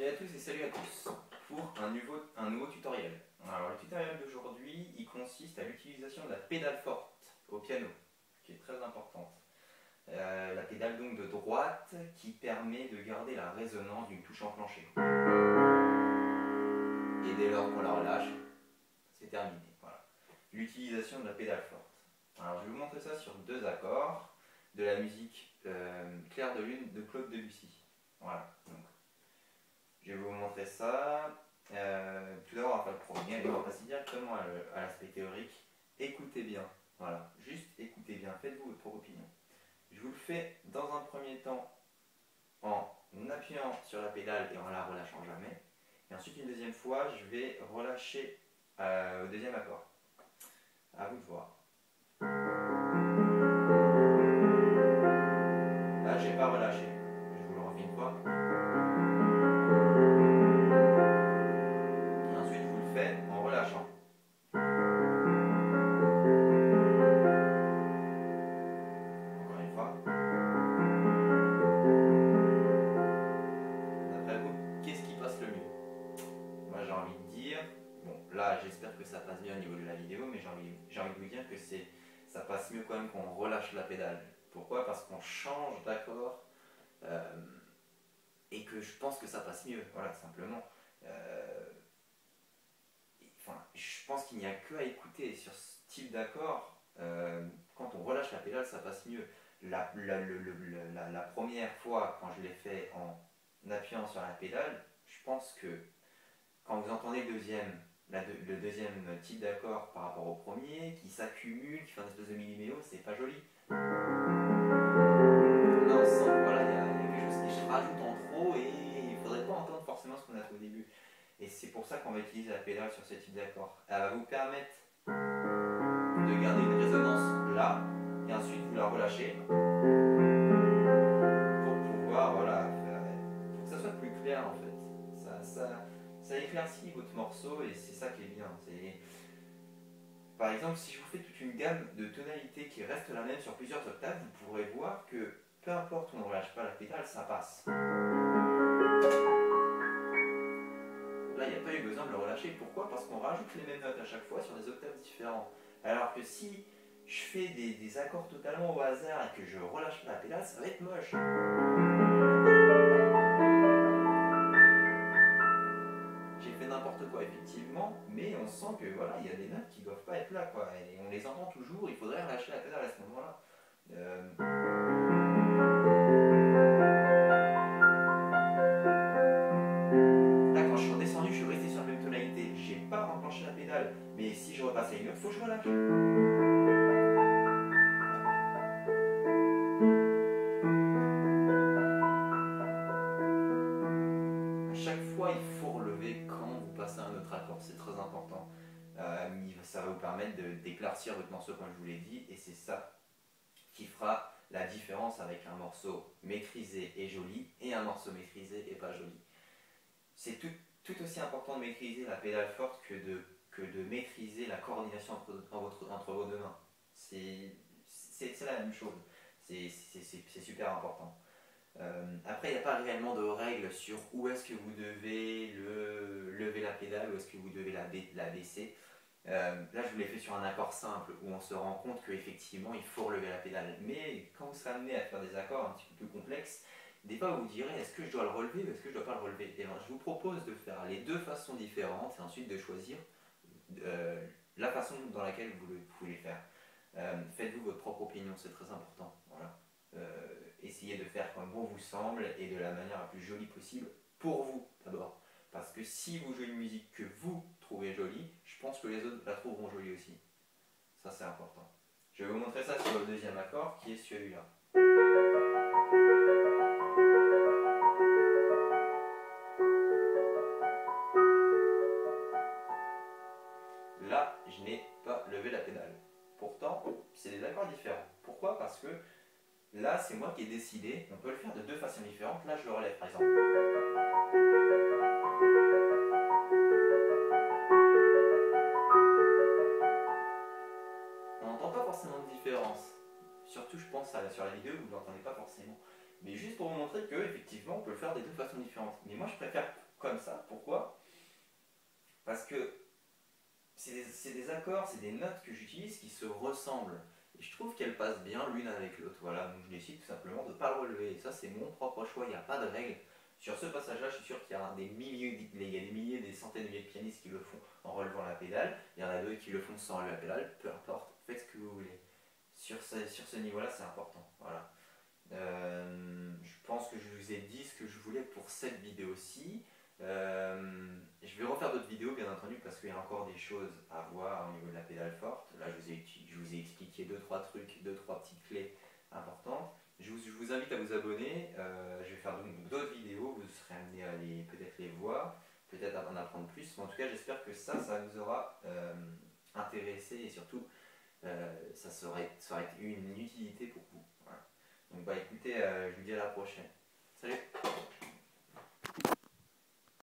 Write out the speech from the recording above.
Salut à tous et salut à tous pour un nouveau tutoriel. Alors le tutoriel d'aujourd'hui, il consiste à l'utilisation de la pédale forte au piano, qui est très importante. La pédale donc de droite qui permet de garder la résonance d'une touche enclenchée. Et dès lors qu'on la relâche, c'est terminé. Voilà. L'utilisation de la pédale forte. Alors je vais vous montrer ça sur deux accords de la musique Clair de Lune de Claude Debussy. Voilà. Donc, je vais vous montrer ça. Tout d'abord, on va faire le premier et on va passer directement à l'aspect théorique. Écoutez bien. Voilà. Juste écoutez bien. Faites-vous votre propre opinion. Je vous le fais dans un premier temps en appuyant sur la pédale et en la relâchant jamais. Et ensuite, une deuxième fois, je vais relâcher au deuxième accord. À vous de voir. Là, j'ai pas relâché. Je vous le refais une fois. Et ensuite, je vous le fais en relâchant. Encore une fois. D'après vous, qu'est-ce qui passe le mieux? Moi, j'ai envie de dire, bon, là, j'espère que ça passe bien au niveau de la vidéo, mais j'ai envie de vous dire que ça passe mieux quand même qu'on relâche la pédale. Pourquoi? Parce qu'on change d'accord et que je pense que ça passe mieux, voilà, simplement. Enfin, je pense qu'il n'y a que à écouter sur ce type d'accord. Quand on relâche la pédale, ça passe mieux. La première fois, quand je l'ai fait en appuyant sur la pédale, je pense que quand vous entendez le deuxième type d'accord par rapport au premier, qui s'accumule, qui fait un espèce de milliméo, c'est pas joli. Là, on sent que voilà, il y a quelque chose qui se rajoute en trop et il ne faudrait pas entendre forcément ce qu'on a fait au début. Et c'est pour ça qu'on va utiliser la pédale sur ce type d'accord. Elle va vous permettre de garder une résonance là, et ensuite vous la relâchez pour pouvoir, voilà, pour que ça soit plus clair en fait. Ça éclaircit votre morceau et c'est ça qui est bien. Par exemple, si je vous fais toute une gamme de tonalités qui reste la même sur plusieurs octaves, vous pourrez voir que peu importe où on ne relâche pas la pédale, ça passe. Là, il n'y a pas eu besoin de le relâcher. Pourquoi? Parce qu'on rajoute les mêmes notes à chaque fois sur des octaves différentes. Alors que si je fais des accords totalement au hasard et que je relâche pas la pédale, ça va être moche. J'ai fait n'importe quoi, effectivement, mais on sent que voilà, il y a des notes qui ne doivent pas être là, quoi. Et on les entend toujours, il faudrait relâcher la pédale à ce moment-là. Là, quand je suis redescendu, je suis resté sur la même tonalité. J'ai pas enclenché la pédale, mais si je repasse à une autre, il faut que je relâche. À chaque fois, il faut relever quand vous passez à un autre accord, c'est très important. Ça va vous permettre d'éclaircir votre morceau, comme je vous l'ai dit, et c'est ça qui fera la différence avec un morceau maîtrisé et joli et un morceau maîtrisé et pas joli. C'est tout aussi important de maîtriser la pédale forte que de maîtriser la coordination entre vos deux mains. C'est la même chose, c'est super important. Après, il n'y a pas réellement de règles sur où est-ce que vous devez lever la pédale, où est-ce que vous devez la baisser. Là, je vous l'ai fait sur un accord simple où on se rend compte qu'effectivement, il faut relever la pédale. Mais quand vous serez amené à faire des accords un petit peu plus complexes, des fois vous vous direz est-ce que je dois le relever ou est-ce que je ne dois pas le relever? Et bien, je vous propose de faire les deux façons différentes et ensuite de choisir la façon dans laquelle vous voulez le faire. Faites-vous votre propre opinion, c'est très important. Voilà. Essayez de faire comme bon vous semble et de la manière la plus jolie possible pour vous d'abord. Parce que si vous jouez une musique que vous trouvez jolie, je pense que les autres la trouveront jolie aussi. Ça, c'est important. Je vais vous montrer ça sur le deuxième accord qui est celui-là. Là, je n'ai pas levé la pédale. Pourtant, c'est des accords différents. Pourquoi? Parce que là, c'est moi qui ai décidé. On peut le faire de deux façons différentes. Là, je le relève, par exemple. On n'entend pas forcément de différence. Surtout, je pense, sur la vidéo, vous ne l'entendez pas forcément. Mais juste pour vous montrer que, effectivement, on peut le faire des deux façons différentes. Mais moi, je préfère comme ça. Pourquoi? Parce que c'est des accords, c'est des notes que j'utilise qui se ressemblent. Et je trouve qu'elles passent bien l'une avec l'autre. Voilà, donc je décide tout simplement de ne pas le relever. Et ça, c'est mon propre choix, il n'y a pas de règle. Sur ce passage-là, je suis sûr qu'il y a il y a des milliers, des centaines de milliers de pianistes qui le font en relevant la pédale. Il y en a d'autres qui le font sans relever la pédale. Peu importe, faites ce que vous voulez. Sur ce niveau-là, c'est important. Voilà. Je pense que je vous ai dit ce que je voulais pour cette vidéo-ci. Je vais refaire d'autres vidéos bien entendu parce qu'il y a encore des choses à voir au niveau de la pédale forte. Là je vous ai expliqué deux trois trucs, deux trois petites clés importantes. Je vous invite à vous abonner. Je vais faire donc d'autres vidéos, vous serez amené à peut-être les voir, peut-être à en apprendre plus. Mais en tout cas j'espère que ça vous aura intéressé et surtout ça aurait été une utilité pour vous. Voilà. Donc bah écoutez, je vous dis à la prochaine.